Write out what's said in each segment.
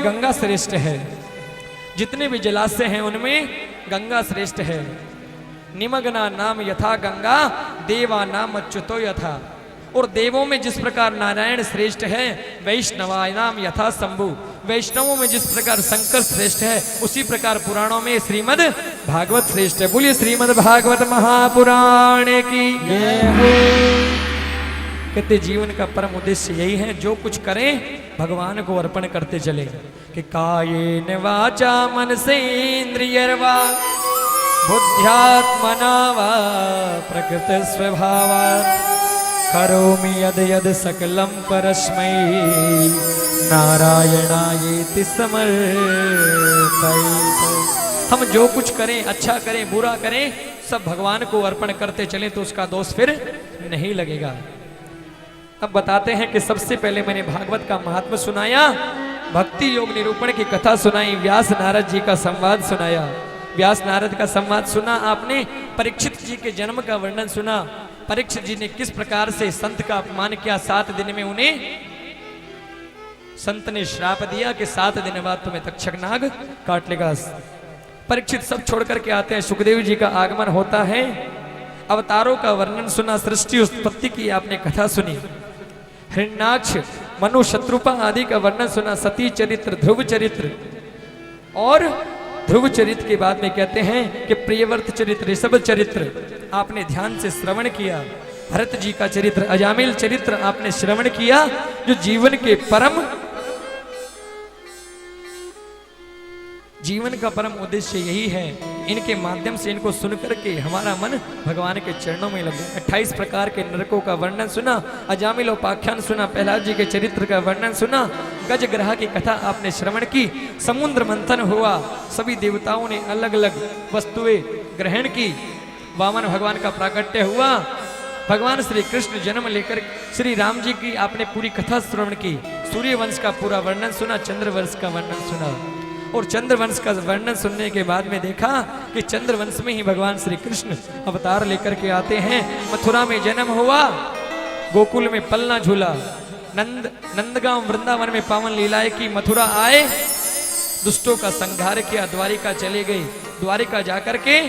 गंगा श्रेष्ठ है। जितने भी जलाशय हैं उनमें गंगा श्रेष्ठ है। निमग्ना नाम यथा गंगा देवा नाम अच्युतो यथा। और देवों में जिस प्रकार नारायण श्रेष्ठ है, वैष्णवाय नाम यथा शंभु, वैष्णवों में जिस प्रकार शंकर श्रेष्ठ है, उसी प्रकार पुराणों में श्रीमद् भागवत श्रेष्ठ है। बोलिए श्रीमद् भागवत महापुराण की जय हो। कहते जीवन का परम उद्देश्य यही है, जो कुछ करें भगवान को अर्पण करते चले। कि कायेन वाचा मनसेन्द्रियर्वा बुद्ध्यात्मना वा प्रकृति स्वभावात् करोमि यद यद सकलम परस्मै नारायणायेति समर्पयेत्। हम जो कुछ करें, अच्छा करें भूरा करें, सब भगवान को अर्पण करते चलें तो उसका दोष फिर नहीं लगेगा। अब बताते हैं कि सबसे पहले मैंने भागवत का महात्म्य सुनाया, भक्ति योग निरूपण की कथा सुनाई, व्यास नारद जी का संवाद सुनाया। व्यास नारद का संवाद सुना आपने, परीक्षित जी के जन्म का वर्णन सुना, परीक्षित जी ने किस प्रकार से संत का अपमान किया, 7 दिन में उन्हें संत ने श्राप दिया कि 7 दिन बाद तुम्हें तक्षक नाग काट लेगा। परीक्षित सब छोड़ करके आते हैं, सुखदेव जी का आगमन होता है, अवतारों का वर्णन सुना, सृष्टि उत्पत्ति की आपने कथा सुनी, हिरण्याक्ष मनु शत्रुपा आदि का वर्णन सुना, सती चरित्र, ध्रुव चरित्र, और ध्रुव चरित्र के बाद में कहते हैं कि प्रियव्रत चरित्र, ऋषभ चरित्र आपने ध्यान से श्रवण किया, भरत जी का चरित्र, अजामिल चरित्र आपने श्रवण किया, जो जीवन के परम, जीवन का परम उद्देश्य यही है। इनके माध्यम से इनको सुनकर के हमारा मन भगवान के चरणों में लगे। 28 प्रकार के नरकों का वर्णन सुना, अजामिल उपाख्यान सुना, प्रहलाद जी के चरित्र का वर्णन सुना, गज ग्रह की कथा आपने श्रवण की, समुद्र मंथन हुआ, सभी देवताओं ने अलग अलग वस्तुएं ग्रहण की, वामन भगवान का प्राकट्य हुआ, भगवान श्री कृष्ण जन्म लेकर श्री राम जी की आपने पूरी कथा श्रवण की, सूर्य वंश का पूरा वर्णन सुना, चंद्रवंश का वर्णन सुना। और चंद्रवंश का वर्णन सुनने के बाद में देखा कि चंद्रवंश में ही भगवान श्री कृष्ण अवतार लेकर के आते हैं। मथुरा में जन्म हुआ, गोकुल में पलना झूला, नंदगांव वृंदावन में पावन लीलाएं की, मथुरा आए, दुष्टों का संहार किया, द्वारिका चले गए, द्वारिका जाकर के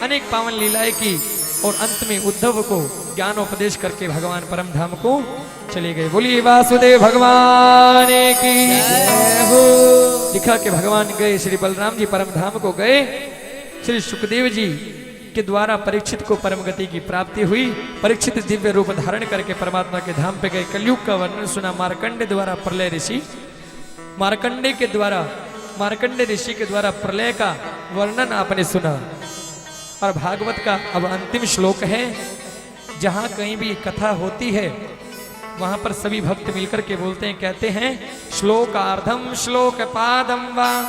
अनेक पावन लीलाएं की, और अंत में उद्धव को ज्ञान उपदेश करके भगवान परम धाम को चले गए। बोलिए वासुदेव भगवान की जय हो। लिखा कि भगवान गए, श्री बलराम जी परम धाम को गए, श्री सुखदेव जी के द्वारा परीक्षित को परम गति की प्राप्ति हुई, परीक्षित दिव्य रूप धारण करके परमात्मा के धाम पे गए। कलयुग का वर्णन सुना, मार्कंडे द्वारा प्रलय ऋषि, मार्कंडे ऋषि के द्वारा प्रलय का वर्णन आपने सुना। और भागवत का अब अंतिम श्लोक है, जहां कहीं भी कथा होती है वहां पर सभी भक्त मिलकर के बोलते हैं, कहते हैं श्लोकार्धम श्लोक पादम वा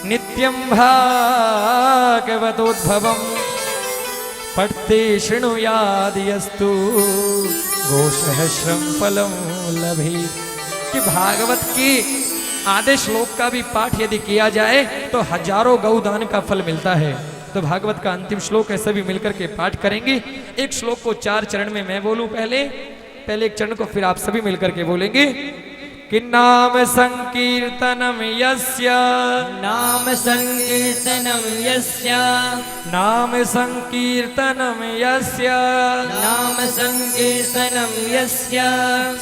नित्यम भागवतोद्भवम पठते शृणुयादियस्तु गोसहस्रम फलम लभे। कि भागवत के आधे श्लोक का भी पाठ यदि किया जाए तो हजारों गौदान का फल मिलता है। तो भागवत का अंतिम श्लोक है, सभी मिलकर के पाठ करेंगे। एक श्लोक को 4 चरण में मैं बोलूं, पहले एक चरण को फिर आप सभी मिलकर के बोलेंगे कि नाम संकीर्तनम यस्य, नाम संकीर्तनम यस्य, नाम संकीर्तनम यस्य, नाम संकीर्तनम यस्य,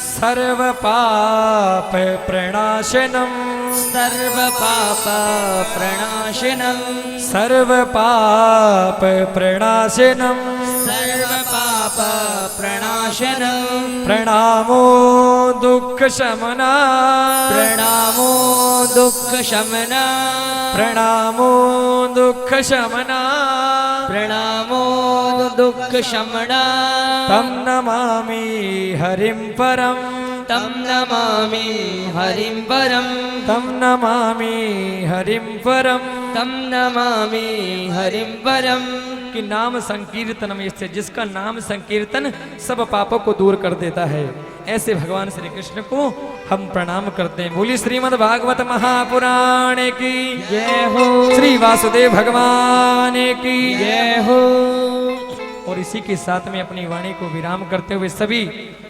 सर्व पाप प्रणाशनम, सर्व पाप प्रणाशनम, सर्व पाप प्रणाशनम, सर्व पाप प्रणाशनम, प्रणामो दुख शमना, प्रणामो दुख शमना, प्रणामो दुख शमना, प्रणामो दुख शमना, तम नमामि हरिं परम, तम नमामि हरिं परम, तम नमामि हरिं परम। तम नमामि हरिं परम। कि नाम संकीर्तनम, इससे जिसका नाम संकीर्तन सब पापों को दूर कर देता है, ऐसे भगवान श्री कृष्ण को हम प्रणाम करते हैं। बोली श्रीमद् भागवत महापुराण की जय हो, श्री वासुदेव भगवान की जय हो। और इसी के साथ में अपनी वाणी को विराम करते हुए सभी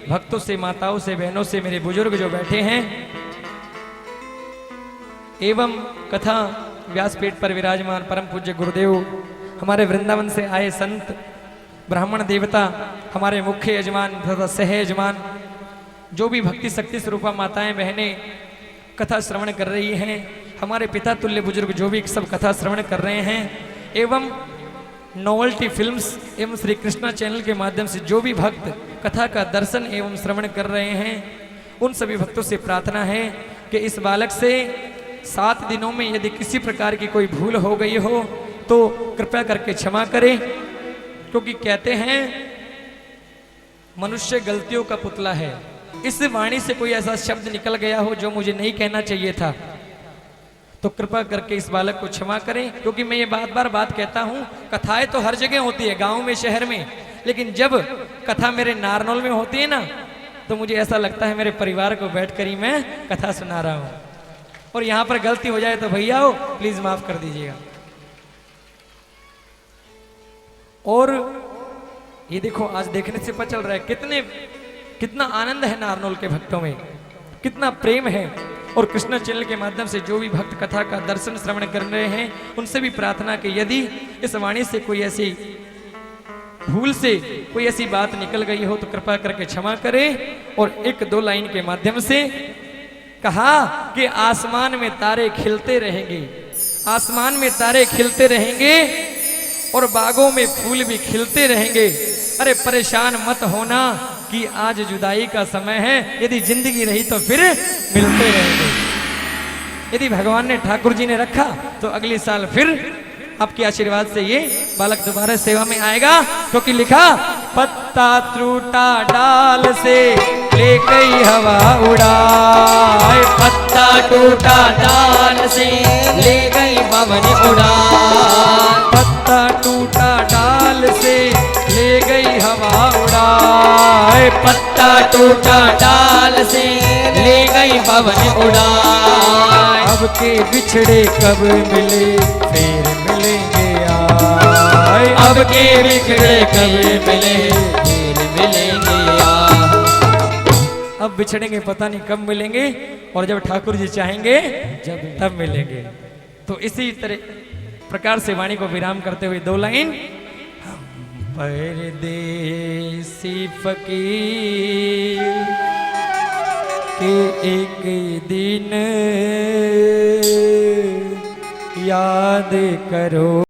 भक्तों से, माताओं से, बहनों से, मेरे बुजुर्ग जो बैठे हैं, एवं कथा व्यासपीठ पर विराजमान परम पूज्य गुरुदेव, हमारे वृंदावन से आए संत, ब्राह्मण देवता, हमारे मुख्य यजमान तथा सह यजमान, जो भी भक्ति शक्ति स्वरूपा माताएं बहनें कथा श्रवण कर रही हैं, हमारे पिता तुल्य बुजुर्ग जो भी सब कथा श्रवण कर रहे हैं, एवं नोवेल्टी फिल्म्स एवं श्री कृष्णा चैनल के माध्यम से जो भी भक्त कथा का दर्शन एवं श्रवण कर रहे हैं, उन सभी भक्तों से प्रार्थना है कि इस बालक से 7 दिनों में यदि किसी प्रकार की कोई भूल हो गई हो तो कृपया करके क्षमा करें, क्योंकि कहते हैं मनुष्य गलतियों का पुतला है। इस वाणी से कोई ऐसा शब्द निकल गया हो जो मुझे नहीं कहना चाहिए था, तो कृपा करके इस बालक को क्षमा करें, क्योंकि मैं ये बात कहता हूँ, कथाएं तो हर जगह होती है, गांव में शहर में, लेकिन जब कथा मेरे नारनौल में होती है ना, तो मुझे ऐसा लगता है मेरे परिवार को बैठकर ही मैं कथा सुना रहा हूँ, और यहाँ पर गलती हो जाए तो भैया हो प्लीज माफ कर दीजिएगा। और ये देखो आज देखने से पता चल रहा है कितना आनंद है नारनौल के भक्तों में, कितना प्रेम है। और कृष्ण चैनल के माध्यम से जो भी भक्त कथा का दर्शन श्रवण कर रहे हैं, उनसे भी प्रार्थना कि यदि इस वाणी से कोई ऐसी भूल से कोई ऐसी बात निकल गई हो तो कृपा करके क्षमा करें। और 1-2 लाइन के माध्यम से कहा कि आसमान में तारे खिलते रहेंगे, आसमान में तारे खिलते रहेंगे और बागों में फूल भी खिलते रहेंगे। अरे परेशान मत होना कि आज जुदाई का समय है, यदि जिंदगी रही तो फिर मिलते रहेंगे। यदि भगवान ने ठाकुर जी ने रखा तो अगले साल फिर आपके आशीर्वाद से ये बालक दोबारा सेवा में आएगा, क्योंकि लिखा पत्ता टूटा डाल से ले गई हवा उड़ाए, पत्ता टूटा डाल से ले गई पवन उड़ाए, पत्ता टूटा डाल से ले गई हवा उड़ाए, पत्ता टूटा डाल से ले गई पवन उड़ाए। अब के बिछड़े कब मिले फिर मिलेंगे आए, अब के बिछड़े कब मिले फिर मिलेंगे आए। अब बिछड़ेंगे पता नहीं कब मिलेंगे, और जब ठाकुर जी चाहेंगे तब मिलेंगे। तो इसी तरह प्रकार से वाणी को विराम करते हुए 2 लाइन। परदेसी फकीर के एक दिन याद करो।